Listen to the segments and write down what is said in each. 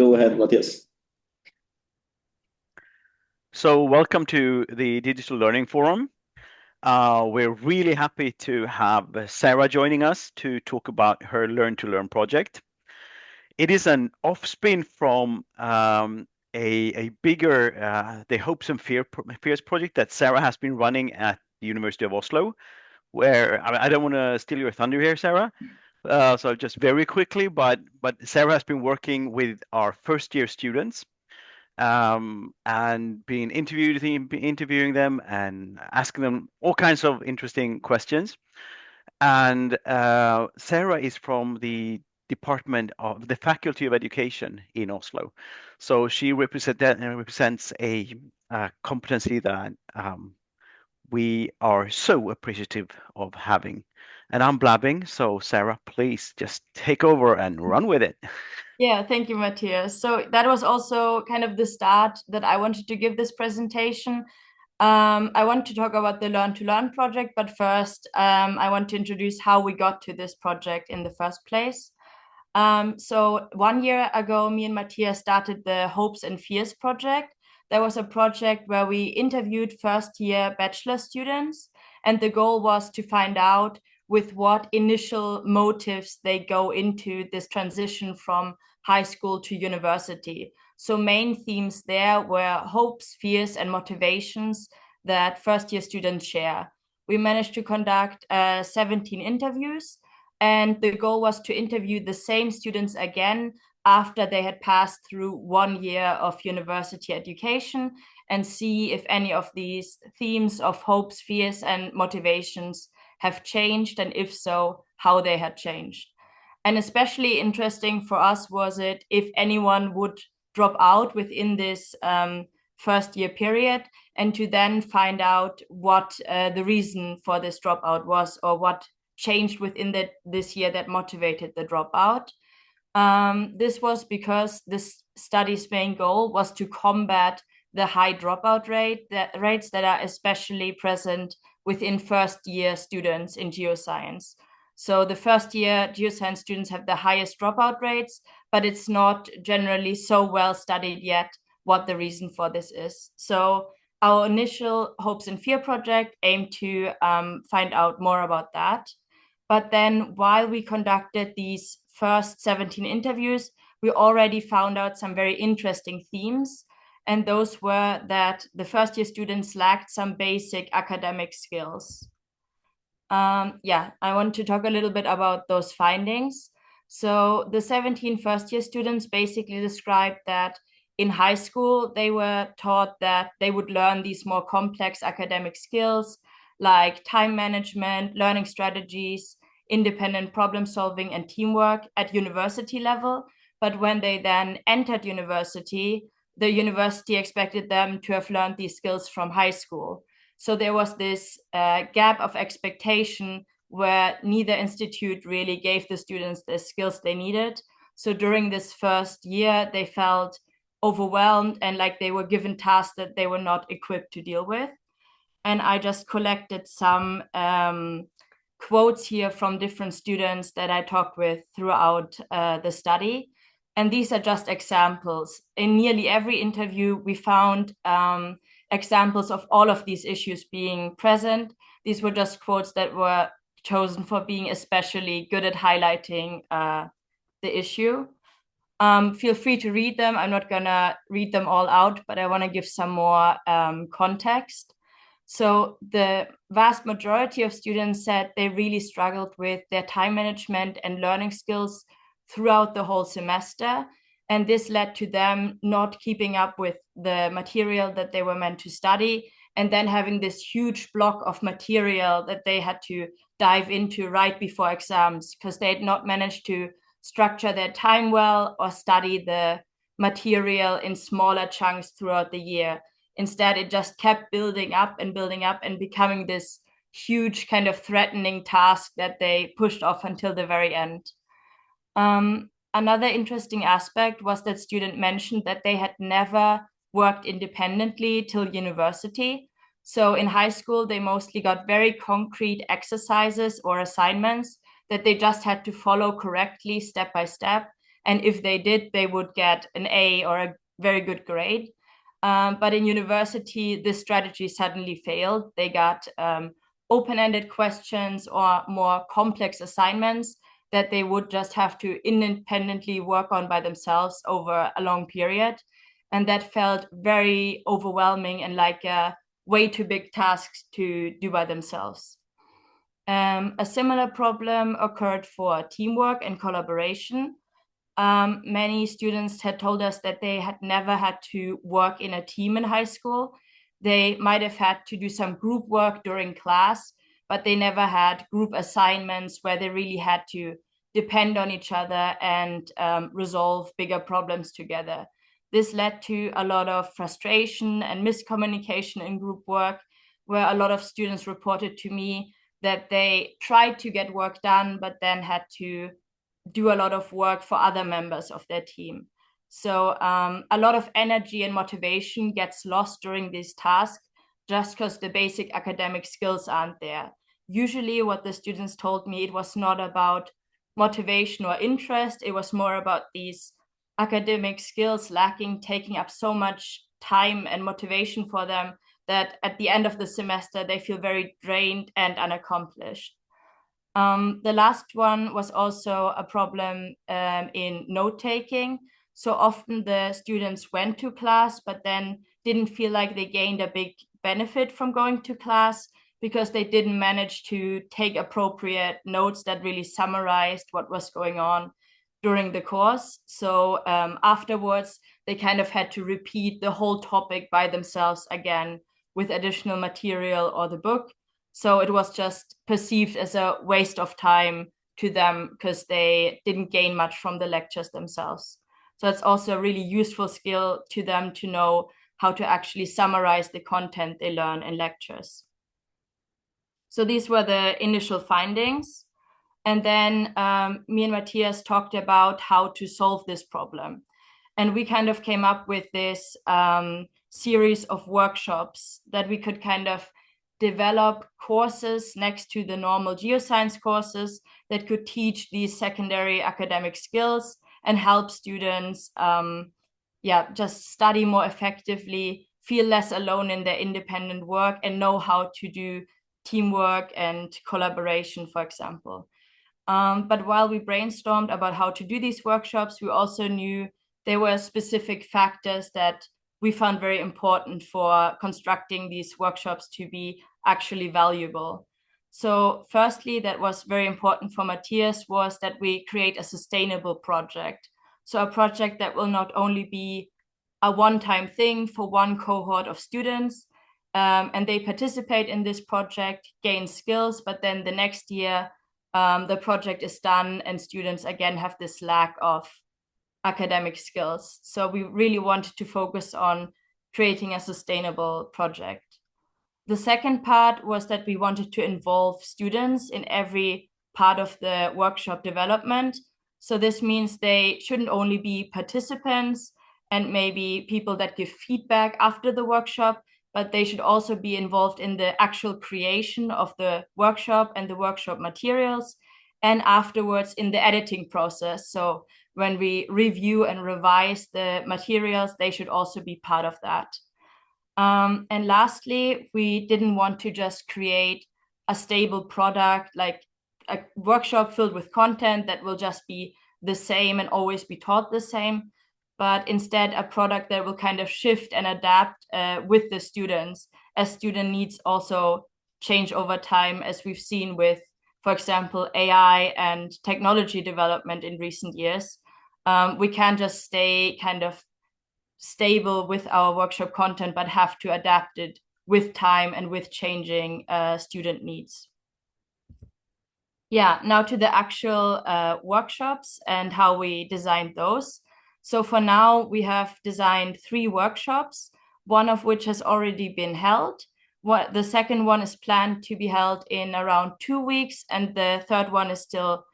Go ahead, Mattias. So welcome to the Digital Learning Forum. We're really happy to have Sarah joining us to talk about her Learn to Learn project. It is an offspring from a bigger, the Hopes and Fears project that Sarah has been running at the University of Oslo, where I don't want to steal your thunder here, Sarah. So just very quickly, but Sarah has been working with our first year students and being interviewing them and asking them all kinds of interesting questions. And Sarah is from the Department of the Faculty of Education in Oslo. So she represents a competency that we are so appreciative of having. And I'm blabbing, so Sarah, please just take over and run with it. Yeah, thank you, Mattias. So that was also kind of the start that I wanted to give this presentation. I want to talk about the Learn to Learn project, but first, I want to introduce how we got to this project in the first place. So 1 year ago, me and Mattias started the Hopes and Fears project. There was a project where we interviewed first-year bachelor students, and the goal was to find out with what initial motives they go into this transition from high school to university. So main themes there were hopes, fears, and motivations that first-year students share. We managed to conduct 17 interviews, and the goal was to interview the same students again after they had passed through 1 year of university education and see if any of these themes of hopes, fears, and motivations have changed, and if so, how they had changed. And especially interesting for us was it if anyone would drop out within this first year period, and to then find out what the reason for this dropout was, or what changed within this year that motivated the dropout. This was because this study's main goal was to combat the high dropout rates that are especially present within first year students in geoscience. So the first year geoscience students have the highest dropout rates, but it's not generally so well studied yet what the reason for this is. So our initial Hopes and Fear project aimed to find out more about that. But then while we conducted these first 17 interviews, we already found out some very interesting themes. And those were that the first year students lacked some basic academic skills. I want to talk a little bit about those findings. So the 17 first year students basically described that in high school, they were taught that they would learn these more complex academic skills like time management, learning strategies, independent problem solving, and teamwork at university level. But when they then entered university, the university expected them to have learned these skills from high school. So there was this gap of expectation where neither institute really gave the students the skills they needed. So during this first year, they felt overwhelmed and like they were given tasks that they were not equipped to deal with. And I just collected some quotes here from different students that I talked with throughout the study. And these are just examples. In nearly every interview, we found examples of all of these issues being present. These were just quotes that were chosen for being especially good at highlighting the issue. Feel free to read them. I'm not gonna read them all out, but I wanna give some more context. So the vast majority of students said they really struggled with their time management and learning skills throughout the whole semester. And this led to them not keeping up with the material that they were meant to study, and then having this huge block of material that they had to dive into right before exams because they had not managed to structure their time well or study the material in smaller chunks throughout the year. Instead, it just kept building up and becoming this huge kind of threatening task that they pushed off until the very end. Another interesting aspect was that student mentioned that they had never worked independently till university. So in high school, they mostly got very concrete exercises or assignments that they just had to follow correctly step by step. And if they did, they would get an A or a very good grade. But in university, this strategy suddenly failed. They got open-ended questions or more complex assignments that they would just have to independently work on by themselves over a long period. And that felt very overwhelming and like a way too big tasks to do by themselves. A similar problem occurred for teamwork and collaboration. Many students had told us that they had never had to work in a team in high school. They might have had to do some group work during class, but they never had group assignments where they really had to depend on each other and resolve bigger problems together. This led to a lot of frustration and miscommunication in group work, where a lot of students reported to me that they tried to get work done, but then had to do a lot of work for other members of their team. So a lot of energy and motivation gets lost during these tasks just because the basic academic skills aren't there. Usually what the students told me, it was not about motivation or interest, it was more about these academic skills lacking, taking up so much time and motivation for them that at the end of the semester they feel very drained and unaccomplished. The last one was also a problem in note-taking. So often the students went to class, but then didn't feel like they gained a big benefit from going to class because they didn't manage to take appropriate notes that really summarized what was going on during the course. So afterwards, they kind of had to repeat the whole topic by themselves again with additional material or the book. So it was just perceived as a waste of time to them because they didn't gain much from the lectures themselves. So it's also a really useful skill to them to know how to actually summarize the content they learn in lectures. So these were the initial findings. And then me and Mattias talked about how to solve this problem. And we kind of came up with this series of workshops that we could kind of develop courses next to the normal geoscience courses that could teach these secondary academic skills and help students just study more effectively, feel less alone in their independent work, and know how to do teamwork and collaboration, for example. But while we brainstormed about how to do these workshops, we also knew there were specific factors that we found very important for constructing these workshops to be actually valuable. So firstly, that was very important for Mattias was that we create a sustainable project. So a project that will not only be a one-time thing for one cohort of students, and they participate in this project, gain skills, but then the next year, the project is done and students again have this lack of academic skills. So we really wanted to focus on creating a sustainable project. The second part was that we wanted to involve students in every part of the workshop development. So this means they shouldn't only be participants and maybe people that give feedback after the workshop, but they should also be involved in the actual creation of the workshop and the workshop materials, and afterwards in the editing process. So when we review and revise the materials, they should also be part of that. And lastly, we didn't want to just create a stable product, like a workshop filled with content that will just be the same and always be taught the same, but instead a product that will kind of shift and adapt with the students as student needs also change over time, as we've seen with, for example, AI and technology development in recent years. We can't just stay kind of stable with our workshop content, but have to adapt it with time and with changing student needs. Yeah, now to the actual workshops and how we designed those. So for now, we have designed 3 workshops, one of which has already been held. The second one is planned to be held in around 2 weeks, and the third one is still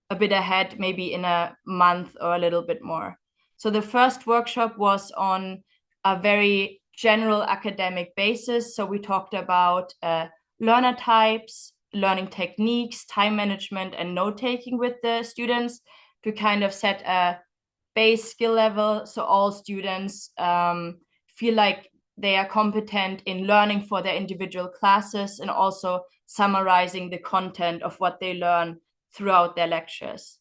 a bit ahead, maybe in a month or a little bit more. So the first workshop was on a very general academic basis. So we talked about learner types, learning techniques, time management, and note-taking with the students to kind of set a base skill level, so all students feel like they are competent in learning for their individual classes and also summarizing the content of what they learn throughout their lectures.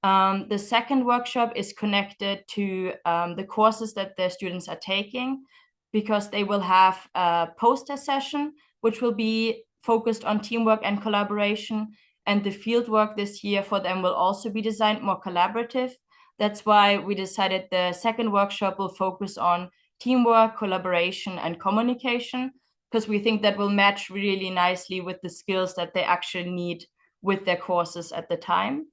The second workshop is connected to the courses that the students are taking, because they will have a poster session, which will be focused on teamwork and collaboration. And the fieldwork this year for them will also be designed more collaborative. That's why we decided the second workshop will focus on teamwork, collaboration, and communication, because we think that will match really nicely with the skills that they actually need with their courses at the time.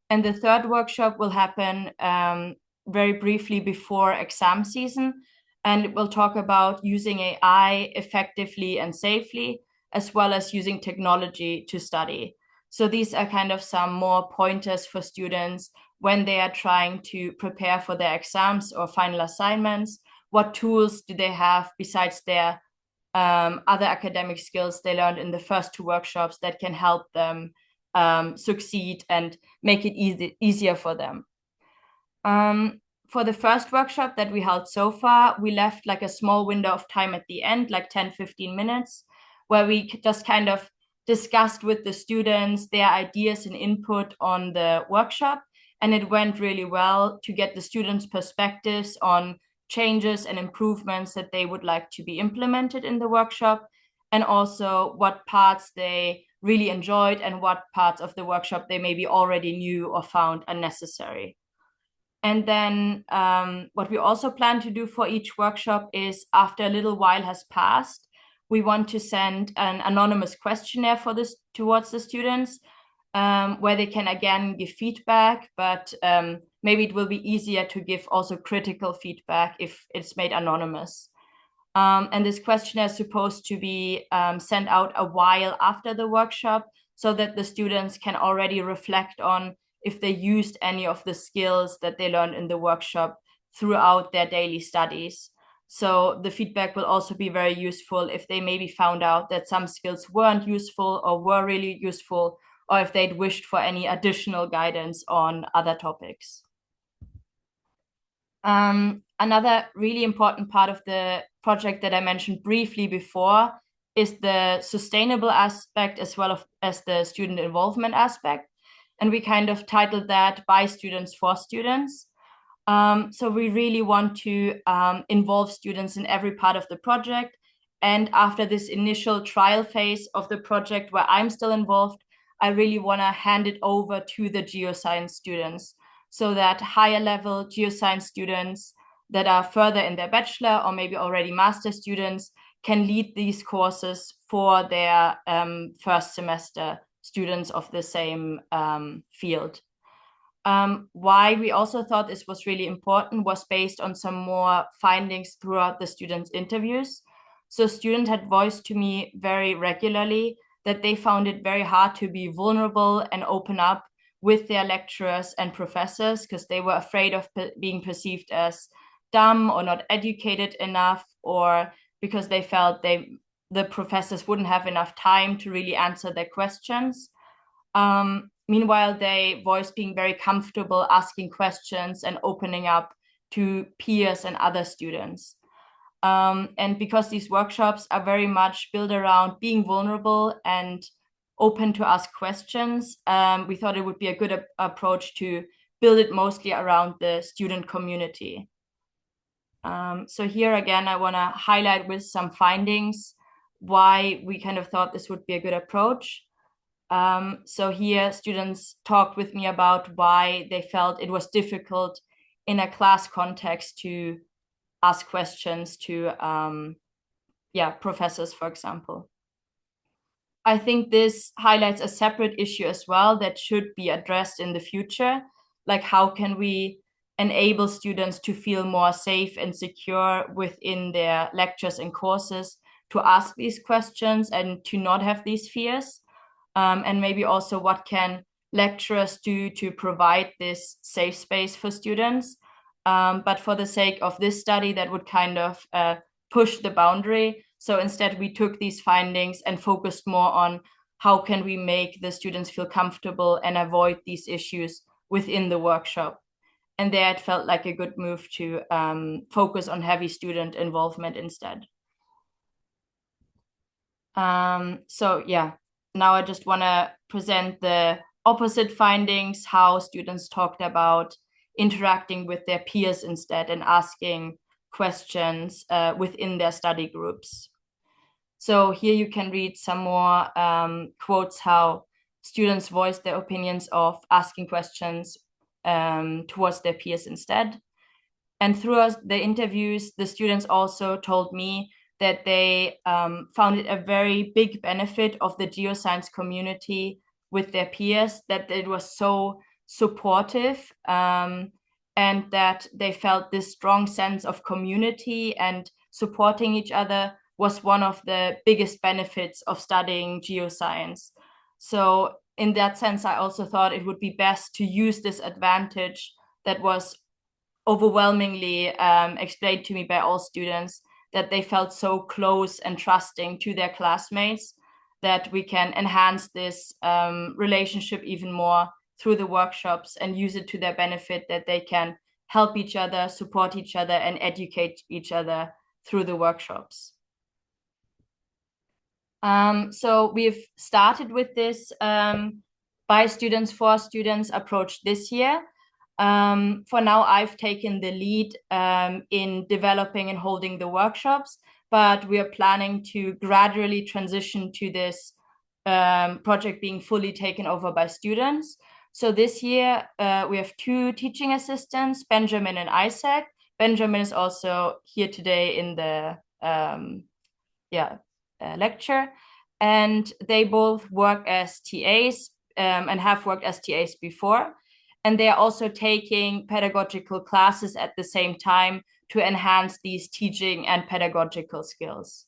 And the third workshop will happen very briefly before exam season. And we'll talk about using AI effectively and safely, as well as using technology to study. So these are kind of some more pointers for students when they are trying to prepare for their exams or final assignments. What tools do they have besides their other academic skills they learned in the first two workshops that can help them succeed and make it easier for them. For the first workshop that we held so far, we left like a small window of time at the end, like 10-15 minutes, where we just kind of discussed with the students their ideas and input on the workshop. And it went really well to get the students' perspectives on changes and improvements that they would like to be implemented in the workshop, and also what parts they really enjoyed and what parts of the workshop they maybe already knew or found unnecessary. And then what we also plan to do for each workshop is, after a little while has passed, we want to send an anonymous questionnaire for this towards the students, where they can again give feedback, but maybe it will be easier to give also critical feedback if it's made anonymous. And this questionnaire is supposed to be sent out a while after the workshop, so that the students can already reflect on if they used any of the skills that they learned in the workshop throughout their daily studies. So the feedback will also be very useful if they maybe found out that some skills weren't useful or were really useful, or if they'd wished for any additional guidance on other topics. Another really important part of the project that I mentioned briefly before is the sustainable aspect, as well as the student involvement aspect. And we kind of titled that By Students for Students. So we really want to involve students in every part of the project. And after this initial trial phase of the project where I'm still involved, I really want to hand it over to the geoscience students, so that higher level geoscience students that are further in their bachelor or maybe already master students can lead these courses for their first semester students of the same field. Why we also thought this was really important was based on some more findings throughout the students' interviews. So students had voiced to me very regularly that they found it very hard to be vulnerable and open up with their lecturers and professors, because they were afraid of being perceived as dumb or not educated enough, or because they felt the professors wouldn't have enough time to really answer their questions. Meanwhile, they voiced being very comfortable asking questions and opening up to peers and other students. And because these workshops are very much built around being vulnerable and open to ask questions, we thought it would be a good approach to build it mostly around the student community. So here again, I want to highlight with some findings why we kind of thought this would be a good approach. So here students talked with me about why they felt it was difficult in a class context to ask questions to professors, for example. I think this highlights a separate issue as well that should be addressed in the future. Like, how can we enable students to feel more safe and secure within their lectures and courses to ask these questions and to not have these fears? And maybe also what can lecturers do to provide this safe space for students? But for the sake of this study, that would kind of push the boundary. So instead, we took these findings and focused more on how can we make the students feel comfortable and avoid these issues within the workshop. And there it felt like a good move to focus on heavy student involvement instead. So yeah, now I just want to present the opposite findings, how students talked about interacting with their peers instead and asking questions within their study groups. So here you can read some more quotes how students voiced their opinions of asking questions towards their peers instead. And throughout the interviews, the students also told me that they found it a very big benefit of the geoscience community with their peers, that it was so supportive, and that they felt this strong sense of community and supporting each other was one of the biggest benefits of studying geoscience. So in that sense, I also thought it would be best to use this advantage that was overwhelmingly explained to me by all students, that they felt so close and trusting to their classmates, that we can enhance this relationship even more through the workshops and use it to their benefit, that they can help each other, support each other, and educate each other through the workshops. So we've started with this by students for students approach this year. For now, I've taken the lead in developing and holding the workshops, but we are planning to gradually transition to this project being fully taken over by students. So this year, we have 2 teaching assistants, Benjamin and Isaac. Benjamin is also here today in the lecture, and they both work as TAs and have worked as TAs before. And they are also taking pedagogical classes at the same time to enhance these teaching and pedagogical skills.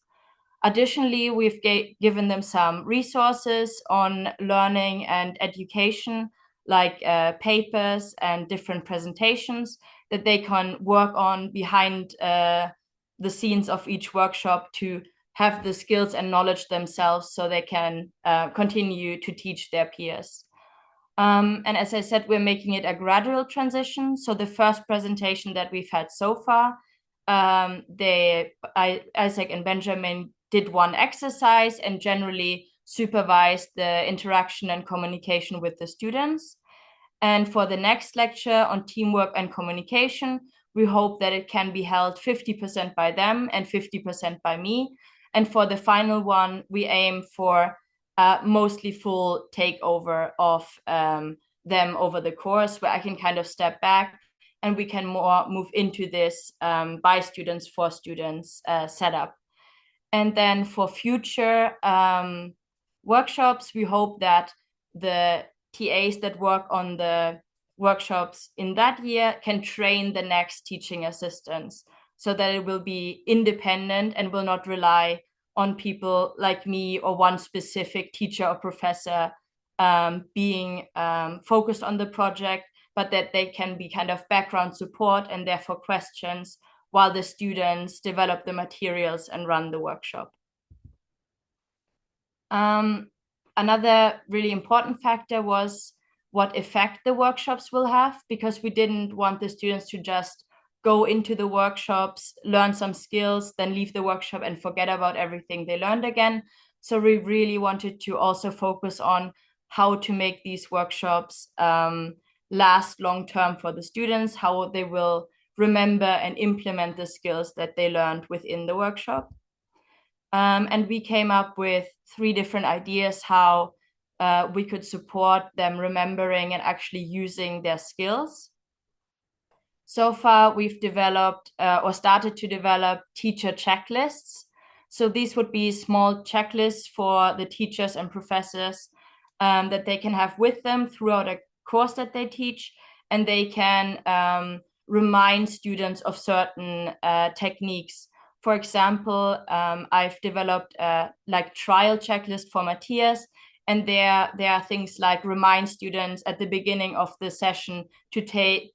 Additionally, we've given them some resources on learning and education, like papers and different presentations that they can work on behind the scenes of each workshop to have the skills and knowledge themselves so they can continue to teach their peers. And as I said, we're making it a gradual transition. So the first presentation that we've had so far, Isaac and Benjamin did one exercise and generally supervised the interaction and communication with the students. And for the next lecture on teamwork and communication, we hope that it can be held 50% by them and 50% by me. And for the final one, we aim for mostly full takeover of them over the course, where I can kind of step back and we can more move into this by students for students setup. And then for future workshops, we hope that the TAs that work on the workshops in that year can train the next teaching assistants so that it will be independent and will not rely on people like me or one specific teacher or professor being focused on the project, but that they can be kind of background support and therefore questions while the students develop the materials and run the workshop. Another really important factor was what effect the workshops will have, because we didn't want the students to just go into the workshops, learn some skills, then leave the workshop and forget about everything they learned again. So we really wanted to also focus on how to make these workshops last long term for the students, how they will remember and implement the skills that they learned within the workshop. And we came up with 3 different ideas how we could support them remembering and actually using their skills. So far, we've developed or started to develop teacher checklists. So these would be small checklists for the teachers and professors that they can have with them throughout a course that they teach, and they can remind students of certain techniques. For example, I've developed a trial checklist for Mattias, and there are things like remind students at the beginning of the session to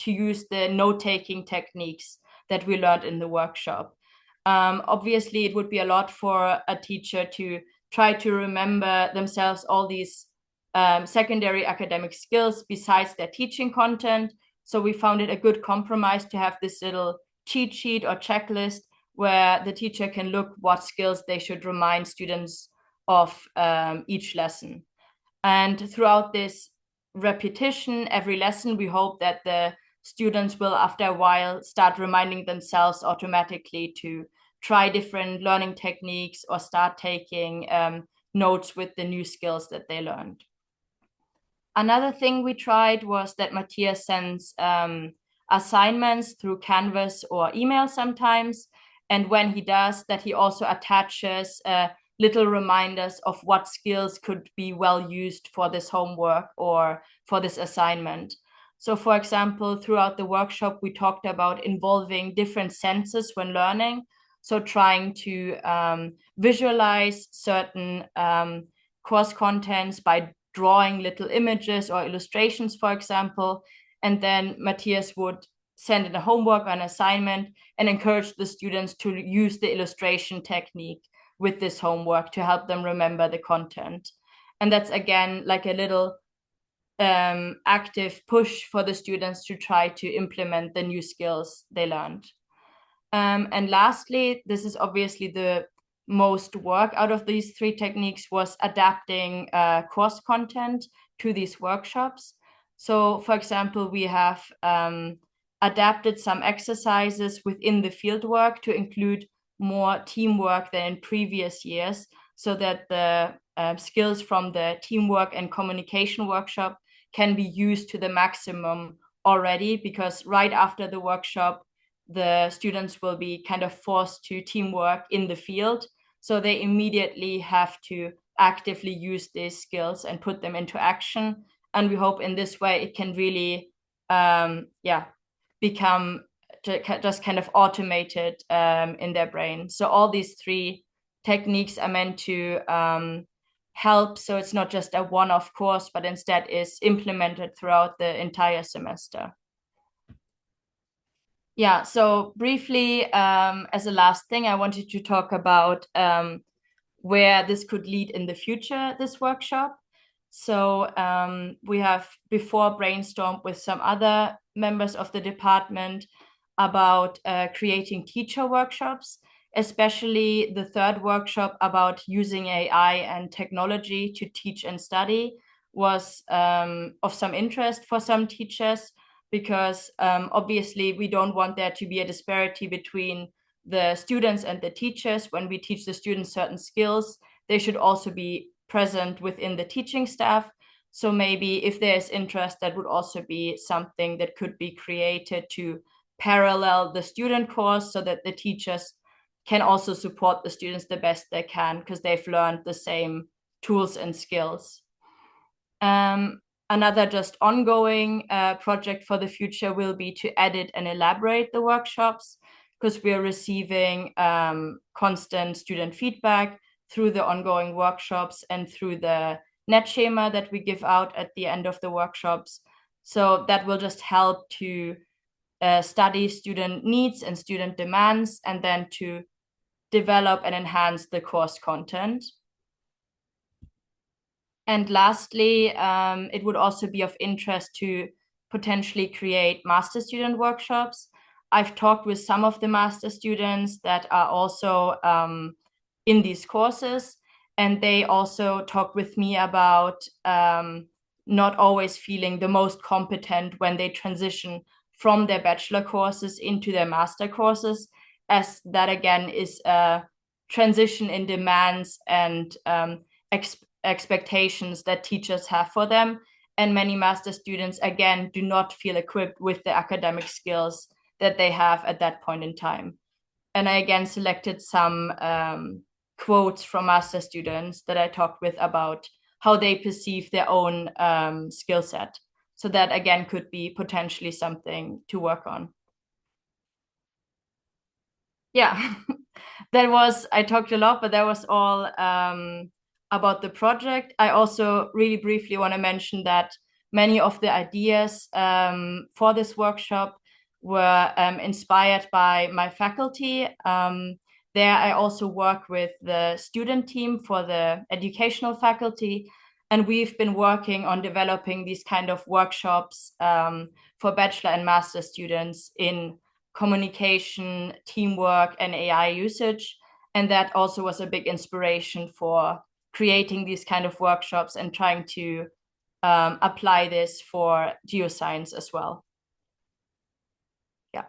use the note-taking techniques that we learned in the workshop. Obviously, it would be a lot for a teacher to try to remember themselves all these secondary academic skills besides their teaching content. So we found it a good compromise to have this little cheat sheet or checklist where the teacher can look what skills they should remind students of each lesson. And throughout this repetition, every lesson, we hope that the students will, after a while, start reminding themselves automatically to try different learning techniques or start taking notes with the new skills that they learned. Another thing we tried was that Mattias sends assignments through Canvas or email sometimes. And when he does that, he also attaches little reminders of what skills could be well used for this homework or for this assignment. So for example, throughout the workshop, we talked about involving different senses when learning. So trying to visualize certain course contents by drawing little images or illustrations, for example. And then Mattias would send in a homework or an assignment and encourage the students to use the illustration technique with this homework to help them remember the content. And that's again like a little active push for the students to try to implement the new skills they learned. And lastly, this is obviously the most work out of these three techniques, was adapting course content to these workshops. So for example, we have adapted some exercises within the fieldwork to include more teamwork than in previous years, so that the skills from the teamwork and communication workshop can be used to the maximum already, because right after the workshop, the students will be kind of forced to teamwork in the field. So they immediately have to actively use these skills and put them into action. And we hope in this way it can really, become just kind of automated in their brain. So all these three techniques are meant to help. So it's not just a one-off course, but instead is implemented throughout the entire semester. Yeah, so briefly, as a last thing, I wanted to talk about where this could lead in the future, this workshop. So we have before brainstormed with some other members of the department about creating teacher workshops, especially the third workshop about using AI and technology to teach and study was of some interest for some teachers, because obviously we don't want there to be a disparity between the students and the teachers. When we teach the students certain skills, they should also be present within the teaching staff. So maybe if there's interest, that would also be something that could be created to parallel the student course, so that the teachers can also support the students the best they can, because they've learned the same tools and skills. Another just ongoing project for the future will be to edit and elaborate the workshops, because we are receiving constant student feedback through the ongoing workshops and through the net schema that we give out at the end of the workshops. So that will just help to study student needs and student demands, and then to develop and enhance the course content. And lastly, it would also be of interest to potentially create master student workshops. I've talked with some of the master students that are also in these courses, and they also talked with me about not always feeling the most competent when they transition from their bachelor courses into their master courses, as that again is a transition in demands and expectations that teachers have for them. And many master students, again, do not feel equipped with the academic skills that they have at that point in time. And I again selected some quotes from master students that I talked with about how they perceive their own skill set. So that again could be potentially something to work on. Yeah, I talked a lot, but that was all about the project. I also really briefly want to mention that many of the ideas for this workshop were inspired by my faculty. There I also work with the student team for the educational faculty, And we've been working on developing these kind of workshops for bachelor and master students in communication, teamwork, and AI usage. And that also was a big inspiration for creating these kind of workshops and trying to apply this for geoscience as well. Yeah.